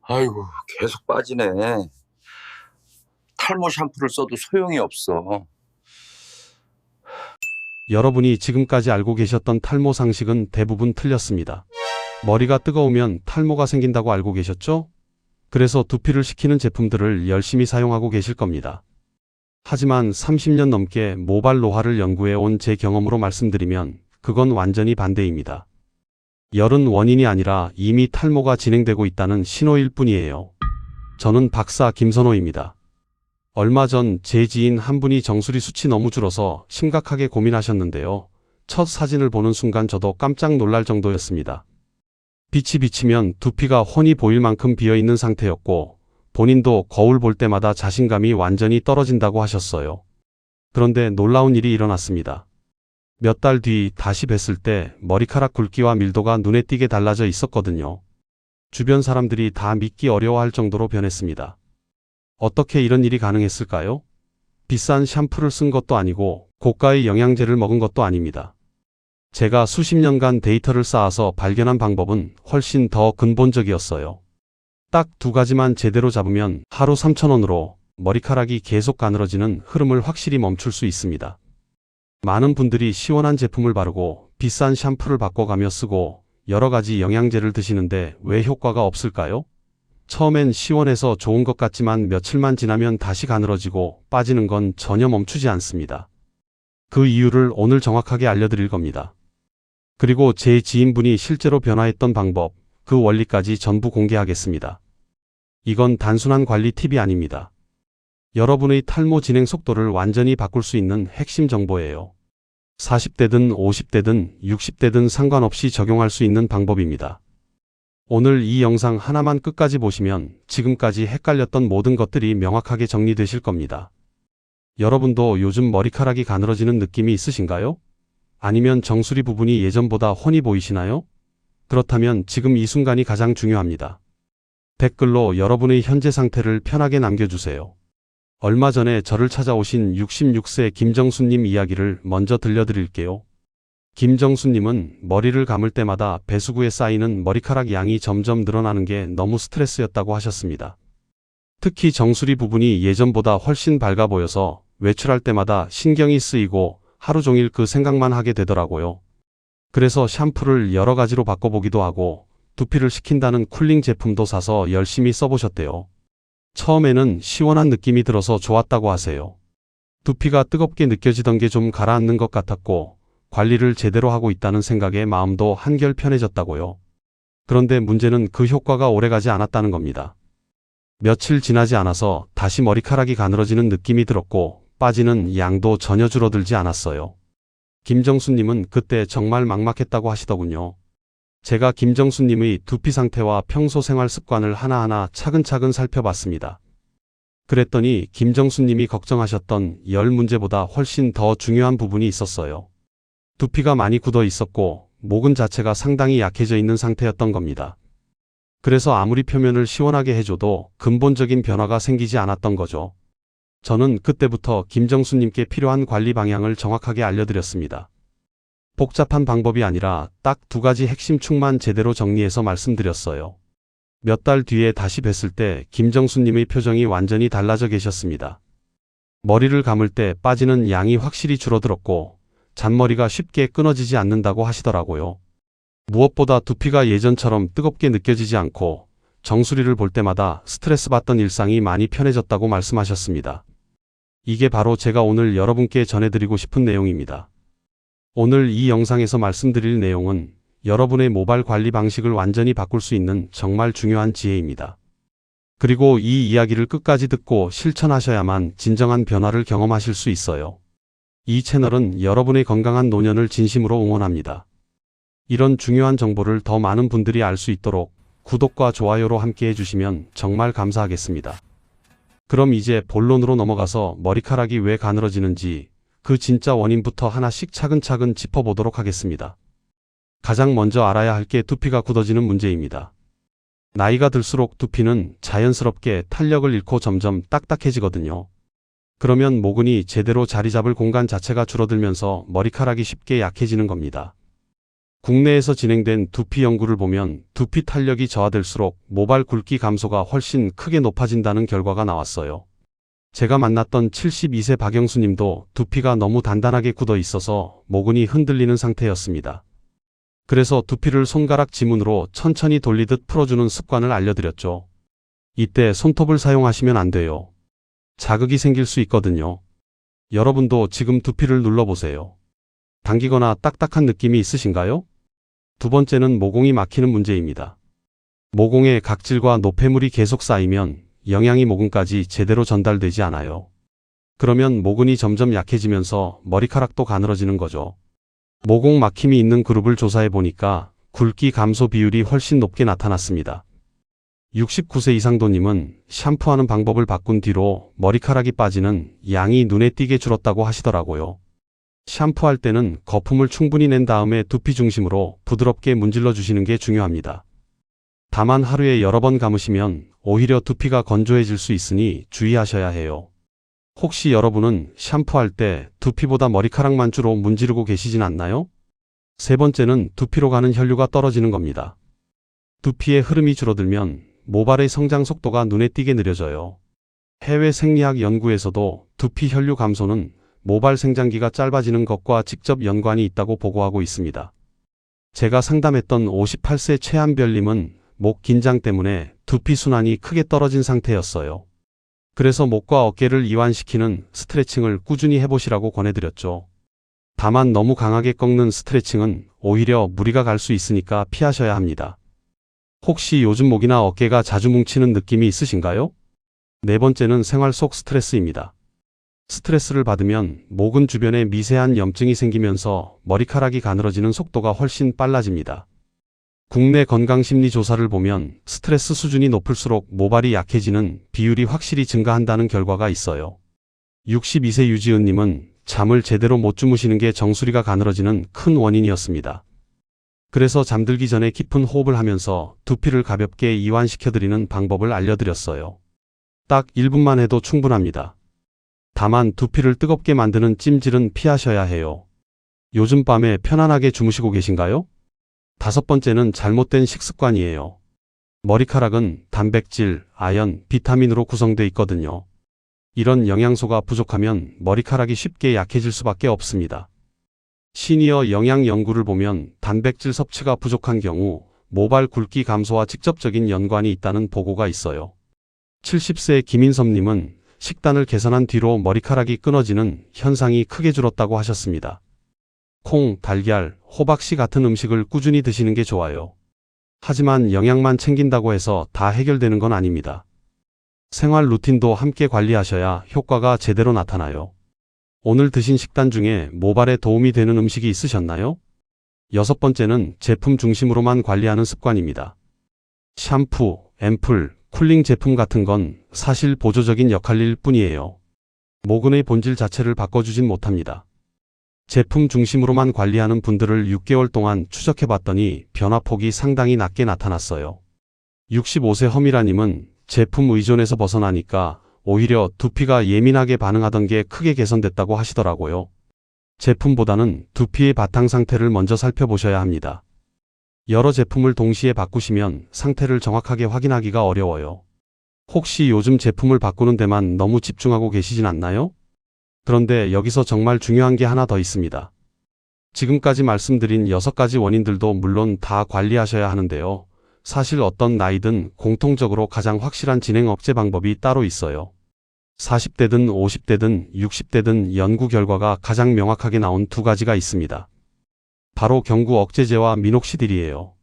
아이고, 계속 빠지네. 탈모 샴푸를 써도 소용이 없어. 여러분이 지금까지 알고 계셨던 탈모 상식은 대부분 틀렸습니다. 머리가 뜨거우면 탈모가 생긴다고 알고 계셨죠? 그래서 두피를 식히는 제품들을 열심히 사용하고 계실 겁니다. 하지만 30년 넘게 모발 노화를 연구해 온 제 경험으로 말씀드리면 그건 완전히 반대입니다. 열은 원인이 아니라 이미 탈모가 진행되고 있다는 신호일 뿐이에요. 저는 박사 김선호입니다. 얼마 전 제 지인 한 분이 정수리 수치 너무 줄어서 심각하게 고민하셨는데요. 첫 사진을 보는 순간 저도 깜짝 놀랄 정도였습니다. 빛이 비치면 두피가 훤히 보일 만큼 비어있는 상태였고 본인도 거울 볼 때마다 자신감이 완전히 떨어진다고 하셨어요. 그런데 놀라운 일이 일어났습니다. 몇 달 뒤 다시 뵀을 때 머리카락 굵기와 밀도가 눈에 띄게 달라져 있었거든요. 주변 사람들이 다 믿기 어려워할 정도로 변했습니다. 어떻게 이런 일이 가능했을까요? 비싼 샴푸를 쓴 것도 아니고 고가의 영양제를 먹은 것도 아닙니다. 제가 수십 년간 데이터를 쌓아서 발견한 방법은 훨씬 더 근본적이었어요. 딱 두 가지만 제대로 잡으면 하루 3,000원으로 머리카락이 계속 가늘어지는 흐름을 확실히 멈출 수 있습니다. 많은 분들이 시원한 제품을 바르고 비싼 샴푸를 바꿔가며 쓰고 여러 가지 영양제를 드시는데 왜 효과가 없을까요? 처음엔 시원해서 좋은 것 같지만 며칠만 지나면 다시 가늘어지고 빠지는 건 전혀 멈추지 않습니다. 그 이유를 오늘 정확하게 알려드릴 겁니다. 그리고 제 지인분이 실제로 변화했던 방법, 그 원리까지 전부 공개하겠습니다. 이건 단순한 관리 팁이 아닙니다. 여러분의 탈모 진행 속도를 완전히 바꿀 수 있는 핵심 정보예요. 40대든 50대든 60대든 상관없이 적용할 수 있는 방법입니다. 오늘 이 영상 하나만 끝까지 보시면 지금까지 헷갈렸던 모든 것들이 명확하게 정리되실 겁니다. 여러분도 요즘 머리카락이 가늘어지는 느낌이 있으신가요? 아니면 정수리 부분이 예전보다 훤히 보이시나요? 그렇다면 지금 이 순간이 가장 중요합니다. 댓글로 여러분의 현재 상태를 편하게 남겨주세요. 얼마 전에 저를 찾아오신 66세 김정수님 이야기를 먼저 들려드릴게요. 김정수님은 머리를 감을 때마다 배수구에 쌓이는 머리카락 양이 점점 늘어나는 게 너무 스트레스였다고 하셨습니다. 특히 정수리 부분이 예전보다 훨씬 밝아 보여서 외출할 때마다 신경이 쓰이고 하루 종일 그 생각만 하게 되더라고요. 그래서 샴푸를 여러 가지로 바꿔보기도 하고 두피를 식힌다는 쿨링 제품도 사서 열심히 써보셨대요. 처음에는 시원한 느낌이 들어서 좋았다고 하세요. 두피가 뜨겁게 느껴지던 게 좀 가라앉는 것 같았고 관리를 제대로 하고 있다는 생각에 마음도 한결 편해졌다고요. 그런데 문제는 그 효과가 오래가지 않았다는 겁니다. 며칠 지나지 않아서 다시 머리카락이 가늘어지는 느낌이 들었고 빠지는 양도 전혀 줄어들지 않았어요. 김정수님은 그때 정말 막막했다고 하시더군요. 제가 김정수님의 두피 상태와 평소 생활 습관을 하나하나 차근차근 살펴봤습니다. 그랬더니 김정수님이 걱정하셨던 열 문제보다 훨씬 더 중요한 부분이 있었어요. 두피가 많이 굳어 있었고 모근 자체가 상당히 약해져 있는 상태였던 겁니다. 그래서 아무리 표면을 시원하게 해줘도 근본적인 변화가 생기지 않았던 거죠. 저는 그때부터 김정수님께 필요한 관리 방향을 정확하게 알려드렸습니다. 복잡한 방법이 아니라 딱 두 가지 핵심 축만 제대로 정리해서 말씀드렸어요. 몇 달 뒤에 다시 뵀을 때 김정수님의 표정이 완전히 달라져 계셨습니다. 머리를 감을 때 빠지는 양이 확실히 줄어들었고 잔머리가 쉽게 끊어지지 않는다고 하시더라고요. 무엇보다 두피가 예전처럼 뜨겁게 느껴지지 않고 정수리를 볼 때마다 스트레스 받던 일상이 많이 편해졌다고 말씀하셨습니다. 이게 바로 제가 오늘 여러분께 전해드리고 싶은 내용입니다. 오늘 이 영상에서 말씀드릴 내용은 여러분의 모발 관리 방식을 완전히 바꿀 수 있는 정말 중요한 지혜입니다. 그리고 이 이야기를 끝까지 듣고 실천하셔야만 진정한 변화를 경험하실 수 있어요. 이 채널은 여러분의 건강한 노년을 진심으로 응원합니다. 이런 중요한 정보를 더 많은 분들이 알 수 있도록 구독과 좋아요로 함께 해주시면 정말 감사하겠습니다. 그럼 이제 본론으로 넘어가서 머리카락이 왜 가늘어지는지 그 진짜 원인부터 하나씩 차근차근 짚어보도록 하겠습니다. 가장 먼저 알아야 할 게 두피가 굳어지는 문제입니다. 나이가 들수록 두피는 자연스럽게 탄력을 잃고 점점 딱딱해지거든요. 그러면 모근이 제대로 자리 잡을 공간 자체가 줄어들면서 머리카락이 쉽게 약해지는 겁니다. 국내에서 진행된 두피 연구를 보면 두피 탄력이 저하될수록 모발 굵기 감소가 훨씬 크게 높아진다는 결과가 나왔어요. 제가 만났던 72세 박영수 님도 두피가 너무 단단하게 굳어 있어서 모근이 흔들리는 상태였습니다. 그래서 두피를 손가락 지문으로 천천히 돌리듯 풀어주는 습관을 알려드렸죠. 이때 손톱을 사용하시면 안 돼요. 자극이 생길 수 있거든요. 여러분도 지금 두피를 눌러보세요. 당기거나 딱딱한 느낌이 있으신가요? 두 번째는 모공이 막히는 문제입니다. 모공에 각질과 노폐물이 계속 쌓이면 영양이 모근까지 제대로 전달되지 않아요. 그러면 모근이 점점 약해지면서 머리카락도 가늘어지는 거죠. 모공 막힘이 있는 그룹을 조사해 보니까 굵기 감소 비율이 훨씬 높게 나타났습니다. 69세 이상도님은 샴푸하는 방법을 바꾼 뒤로 머리카락이 빠지는 양이 눈에 띄게 줄었다고 하시더라고요. 샴푸할 때는 거품을 충분히 낸 다음에 두피 중심으로 부드럽게 문질러 주시는 게 중요합니다. 다만 하루에 여러 번 감으시면 오히려 두피가 건조해질 수 있으니 주의하셔야 해요. 혹시 여러분은 샴푸할 때 두피보다 머리카락만 주로 문지르고 계시진 않나요? 세 번째는 두피로 가는 혈류가 떨어지는 겁니다. 두피의 흐름이 줄어들면 모발의 성장 속도가 눈에 띄게 느려져요. 해외 생리학 연구에서도 두피 혈류 감소는 모발 생장기가 짧아지는 것과 직접 연관이 있다고 보고하고 있습니다. 제가 상담했던 58세 최한별님은 목 긴장 때문에 두피 순환이 크게 떨어진 상태였어요. 그래서 목과 어깨를 이완시키는 스트레칭을 꾸준히 해보시라고 권해드렸죠. 다만 너무 강하게 꺾는 스트레칭은 오히려 무리가 갈 수 있으니까 피하셔야 합니다. 혹시 요즘 목이나 어깨가 자주 뭉치는 느낌이 있으신가요? 네 번째는 생활 속 스트레스입니다. 스트레스를 받으면 모근 주변에 미세한 염증이 생기면서 머리카락이 가늘어지는 속도가 훨씬 빨라집니다. 국내 건강심리 조사를 보면 스트레스 수준이 높을수록 모발이 약해지는 비율이 확실히 증가한다는 결과가 있어요. 62세 유지은님은 잠을 제대로 못 주무시는 게 정수리가 가늘어지는 큰 원인이었습니다. 그래서 잠들기 전에 깊은 호흡을 하면서 두피를 가볍게 이완시켜드리는 방법을 알려드렸어요. 딱 1분만 해도 충분합니다. 다만 두피를 뜨겁게 만드는 찜질은 피하셔야 해요. 요즘 밤에 편안하게 주무시고 계신가요? 다섯 번째는 잘못된 식습관이에요. 머리카락은 단백질, 아연, 비타민으로 구성되어 있거든요. 이런 영양소가 부족하면 머리카락이 쉽게 약해질 수밖에 없습니다. 시니어 영양 연구를 보면 단백질 섭취가 부족한 경우 모발 굵기 감소와 직접적인 연관이 있다는 보고가 있어요. 70세 김인섭님은 식단을 개선한 뒤로 머리카락이 끊어지는 현상이 크게 줄었다고 하셨습니다. 콩, 달걀, 호박씨 같은 음식을 꾸준히 드시는 게 좋아요. 하지만 영양만 챙긴다고 해서 다 해결되는 건 아닙니다. 생활 루틴도 함께 관리하셔야 효과가 제대로 나타나요. 오늘 드신 식단 중에 모발에 도움이 되는 음식이 있으셨나요? 여섯 번째는 제품 중심으로만 관리하는 습관입니다. 샴푸, 앰플, 쿨링 제품 같은 건 사실 보조적인 역할일 뿐이에요. 모근의 본질 자체를 바꿔주진 못합니다. 제품 중심으로만 관리하는 분들을 6개월 동안 추적해봤더니 변화폭이 상당히 낮게 나타났어요. 65세 허미라님은 제품 의존에서 벗어나니까 오히려 두피가 예민하게 반응하던 게 크게 개선됐다고 하시더라고요. 제품보다는 두피의 바탕 상태를 먼저 살펴보셔야 합니다. 여러 제품을 동시에 바꾸시면 상태를 정확하게 확인하기가 어려워요. 혹시 요즘 제품을 바꾸는 데만 너무 집중하고 계시진 않나요? 그런데 여기서 정말 중요한 게 하나 더 있습니다. 지금까지 말씀드린 6가지 원인들도 물론 다 관리하셔야 하는데요. 사실 어떤 나이든 공통적으로 가장 확실한 진행 억제 방법이 따로 있어요. 40대든 50대든 60대든 연구 결과가 가장 명확하게 나온 2가지가 있습니다. 바로 경구 억제제와 미녹시딜이에요.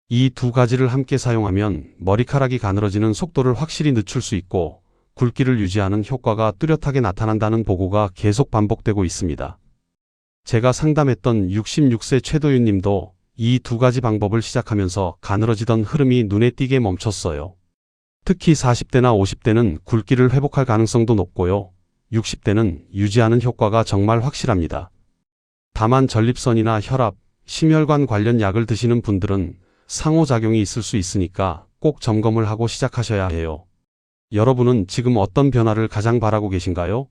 이 2가지를 함께 사용하면 머리카락이 가늘어지는 속도를 확실히 늦출 수 있고 굵기를 유지하는 효과가 뚜렷하게 나타난다는 보고가 계속 반복되고 있습니다. 제가 상담했던 66세 최도윤 님도 이 2가지 방법을 시작하면서 가늘어지던 흐름이 눈에 띄게 멈췄어요. 특히 40대나 50대는 굵기를 회복할 가능성도 높고요. 60대는 유지하는 효과가 정말 확실합니다. 다만 전립선이나 혈압, 심혈관 관련 약을 드시는 분들은 상호작용이 있을 수 있으니까 꼭 점검을 하고 시작하셔야 해요. 여러분은 지금 어떤 변화를 가장 바라고 계신가요?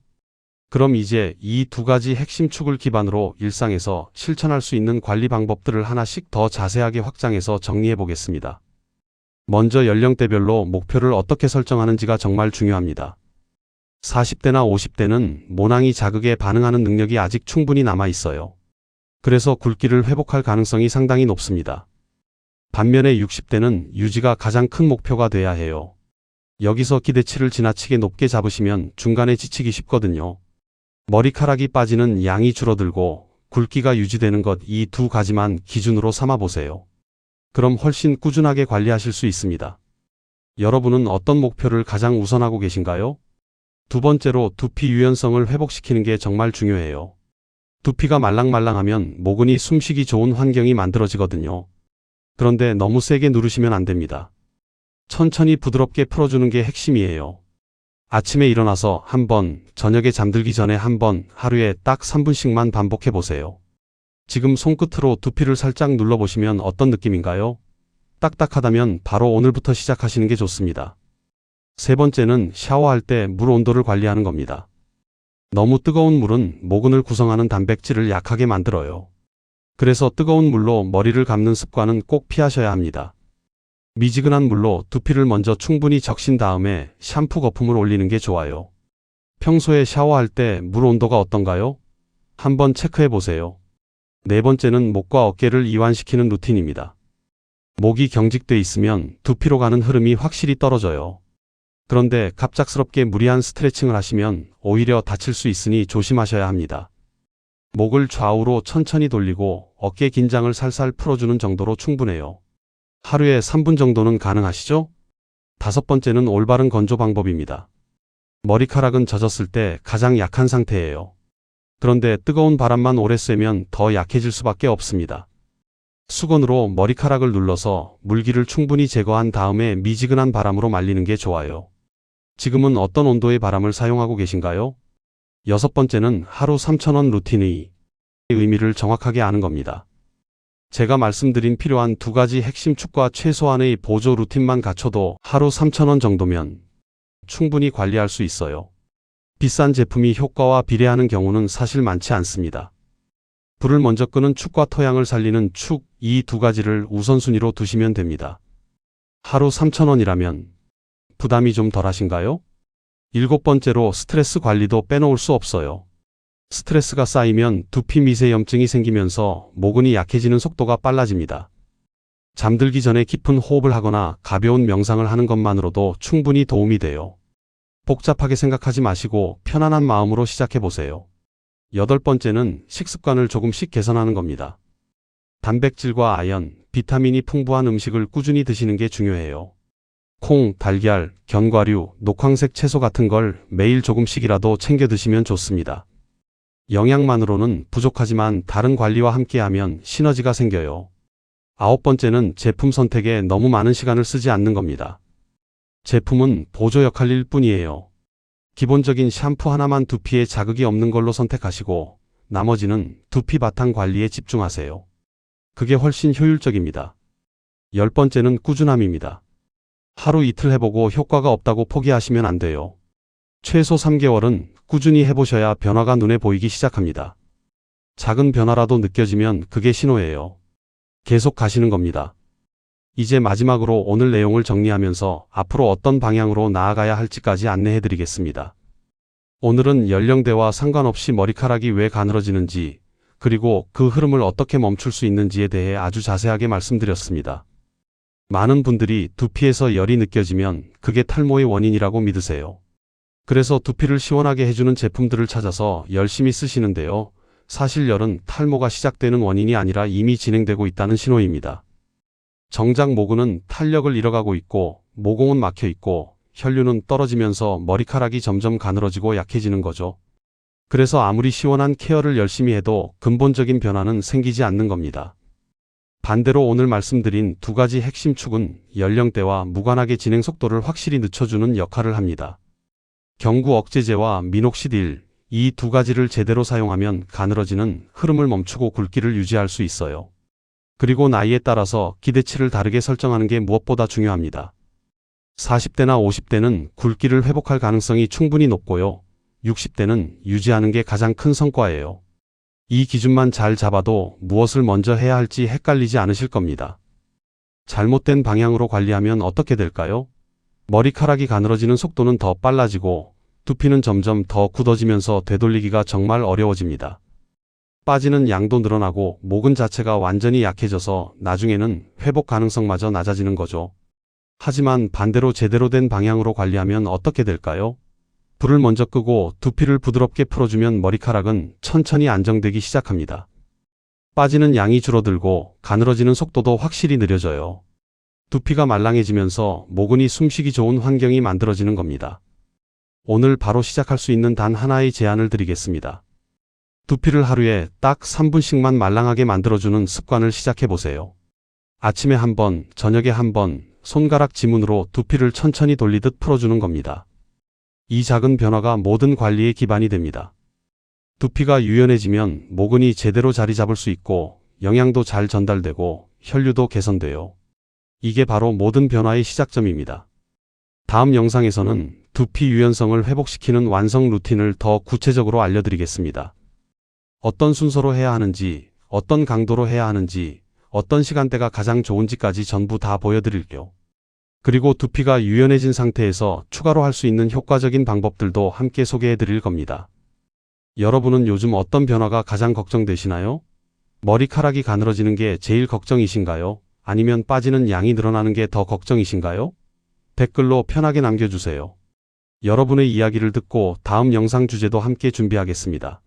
그럼 이제 이 두 가지 핵심 축을 기반으로 일상에서 실천할 수 있는 관리 방법들을 하나씩 더 자세하게 확장해서 정리해 보겠습니다. 먼저 연령대별로 목표를 어떻게 설정하는지가 정말 중요합니다. 40대나 50대는 모낭이 자극에 반응하는 능력이 아직 충분히 남아 있어요. 그래서 굵기를 회복할 가능성이 상당히 높습니다. 반면에 60대는 유지가 가장 큰 목표가 돼야 해요. 여기서 기대치를 지나치게 높게 잡으시면 중간에 지치기 쉽거든요. 머리카락이 빠지는 양이 줄어들고 굵기가 유지되는 것, 이 두 가지만 기준으로 삼아 보세요. 그럼 훨씬 꾸준하게 관리하실 수 있습니다. 여러분은 어떤 목표를 가장 우선하고 계신가요? 두 번째로 두피 유연성을 회복시키는 게 정말 중요해요. 두피가 말랑말랑하면 모근이 숨쉬기 좋은 환경이 만들어지거든요. 그런데 너무 세게 누르시면 안 됩니다. 천천히 부드럽게 풀어주는 게 핵심이에요. 아침에 일어나서 한 번, 저녁에 잠들기 전에 한 번, 하루에 딱 3분씩만 반복해 보세요. 지금 손끝으로 두피를 살짝 눌러보시면 어떤 느낌인가요? 딱딱하다면 바로 오늘부터 시작하시는 게 좋습니다. 세 번째는 샤워할 때 물 온도를 관리하는 겁니다. 너무 뜨거운 물은 모근을 구성하는 단백질을 약하게 만들어요. 그래서 뜨거운 물로 머리를 감는 습관은 꼭 피하셔야 합니다. 미지근한 물로 두피를 먼저 충분히 적신 다음에 샴푸 거품을 올리는 게 좋아요. 평소에 샤워할 때 물 온도가 어떤가요? 한번 체크해 보세요. 네 번째는 목과 어깨를 이완시키는 루틴입니다. 목이 경직돼 있으면 두피로 가는 흐름이 확실히 떨어져요. 그런데 갑작스럽게 무리한 스트레칭을 하시면 오히려 다칠 수 있으니 조심하셔야 합니다. 목을 좌우로 천천히 돌리고 어깨 긴장을 살살 풀어주는 정도로 충분해요. 하루에 3분 정도는 가능하시죠? 다섯 번째는 올바른 건조 방법입니다. 머리카락은 젖었을 때 가장 약한 상태예요. 그런데 뜨거운 바람만 오래 쐬면 더 약해질 수밖에 없습니다. 수건으로 머리카락을 눌러서 물기를 충분히 제거한 다음에 미지근한 바람으로 말리는 게 좋아요. 지금은 어떤 온도의 바람을 사용하고 계신가요? 여섯 번째는 하루 3,000원 루틴의 의미를 정확하게 아는 겁니다. 제가 말씀드린 필요한 두 가지 핵심 축과 최소한의 보조 루틴만 갖춰도 하루 3,000원 정도면 충분히 관리할 수 있어요. 비싼 제품이 효과와 비례하는 경우는 사실 많지 않습니다. 불을 먼저 끄는 축과 토양을 살리는 축, 이 두 가지를 우선순위로 두시면 됩니다. 하루 3,000원이라면 부담이 좀 덜하신가요? 일곱 번째로 스트레스 관리도 빼놓을 수 없어요. 스트레스가 쌓이면 두피 미세염증이 생기면서 모근이 약해지는 속도가 빨라집니다. 잠들기 전에 깊은 호흡을 하거나 가벼운 명상을 하는 것만으로도 충분히 도움이 돼요. 복잡하게 생각하지 마시고 편안한 마음으로 시작해 보세요. 여덟 번째는 식습관을 조금씩 개선하는 겁니다. 단백질과 아연, 비타민이 풍부한 음식을 꾸준히 드시는 게 중요해요. 콩, 달걀, 견과류, 녹황색 채소 같은 걸 매일 조금씩이라도 챙겨 드시면 좋습니다. 영양만으로는 부족하지만 다른 관리와 함께하면 시너지가 생겨요. 아홉 번째는 제품 선택에 너무 많은 시간을 쓰지 않는 겁니다. 제품은 보조 역할일 뿐이에요. 기본적인 샴푸 하나만 두피에 자극이 없는 걸로 선택하시고 나머지는 두피 바탕 관리에 집중하세요. 그게 훨씬 효율적입니다. 열 번째는 꾸준함입니다. 하루 이틀 해보고 효과가 없다고 포기하시면 안 돼요. 최소 3개월은 꾸준히 해보셔야 변화가 눈에 보이기 시작합니다. 작은 변화라도 느껴지면 그게 신호예요. 계속 가시는 겁니다. 이제 마지막으로 오늘 내용을 정리하면서 앞으로 어떤 방향으로 나아가야 할지까지 안내해 드리겠습니다. 오늘은 연령대와 상관없이 머리카락이 왜 가늘어지는지, 그리고 그 흐름을 어떻게 멈출 수 있는지에 대해 아주 자세하게 말씀드렸습니다. 많은 분들이 두피에서 열이 느껴지면 그게 탈모의 원인이라고 믿으세요. 그래서 두피를 시원하게 해주는 제품들을 찾아서 열심히 쓰시는데요. 사실 열은 탈모가 시작되는 원인이 아니라 이미 진행되고 있다는 신호입니다. 정작 모근은 탄력을 잃어가고 있고 모공은 막혀 있고 혈류는 떨어지면서 머리카락이 점점 가늘어지고 약해지는 거죠. 그래서 아무리 시원한 케어를 열심히 해도 근본적인 변화는 생기지 않는 겁니다. 반대로 오늘 말씀드린 두 가지 핵심 축은 연령대와 무관하게 진행 속도를 확실히 늦춰주는 역할을 합니다. 경구 억제제와 미녹시딜, 이 두 가지를 제대로 사용하면 가늘어지는 흐름을 멈추고 굵기를 유지할 수 있어요. 그리고 나이에 따라서 기대치를 다르게 설정하는 게 무엇보다 중요합니다. 40대나 50대는 굵기를 회복할 가능성이 충분히 높고요. 60대는 유지하는 게 가장 큰 성과예요. 이 기준만 잘 잡아도 무엇을 먼저 해야 할지 헷갈리지 않으실 겁니다. 잘못된 방향으로 관리하면 어떻게 될까요? 머리카락이 가늘어지는 속도는 더 빨라지고 두피는 점점 더 굳어지면서 되돌리기가 정말 어려워집니다. 빠지는 양도 늘어나고 모근 자체가 완전히 약해져서 나중에는 회복 가능성마저 낮아지는 거죠. 하지만 반대로 제대로 된 방향으로 관리하면 어떻게 될까요? 불을 먼저 끄고 두피를 부드럽게 풀어주면 머리카락은 천천히 안정되기 시작합니다. 빠지는 양이 줄어들고 가늘어지는 속도도 확실히 느려져요. 두피가 말랑해지면서 모근이 숨쉬기 좋은 환경이 만들어지는 겁니다. 오늘 바로 시작할 수 있는 단 하나의 제안을 드리겠습니다. 두피를 하루에 딱 3분씩만 말랑하게 만들어주는 습관을 시작해보세요. 아침에 한 번, 저녁에 한 번, 손가락 지문으로 두피를 천천히 돌리듯 풀어주는 겁니다. 이 작은 변화가 모든 관리의 기반이 됩니다. 두피가 유연해지면 모근이 제대로 자리 잡을 수 있고 영양도 잘 전달되고 혈류도 개선돼요. 이게 바로 모든 변화의 시작점입니다. 다음 영상에서는 두피 유연성을 회복시키는 완성 루틴을 더 구체적으로 알려드리겠습니다. 어떤 순서로 해야 하는지, 어떤 강도로 해야 하는지, 어떤 시간대가 가장 좋은지까지 전부 다 보여드릴게요. 그리고 두피가 유연해진 상태에서 추가로 할 수 있는 효과적인 방법들도 함께 소개해드릴 겁니다. 여러분은 요즘 어떤 변화가 가장 걱정되시나요? 머리카락이 가늘어지는 게 제일 걱정이신가요? 아니면 빠지는 양이 늘어나는 게 더 걱정이신가요? 댓글로 편하게 남겨주세요. 여러분의 이야기를 듣고 다음 영상 주제도 함께 준비하겠습니다.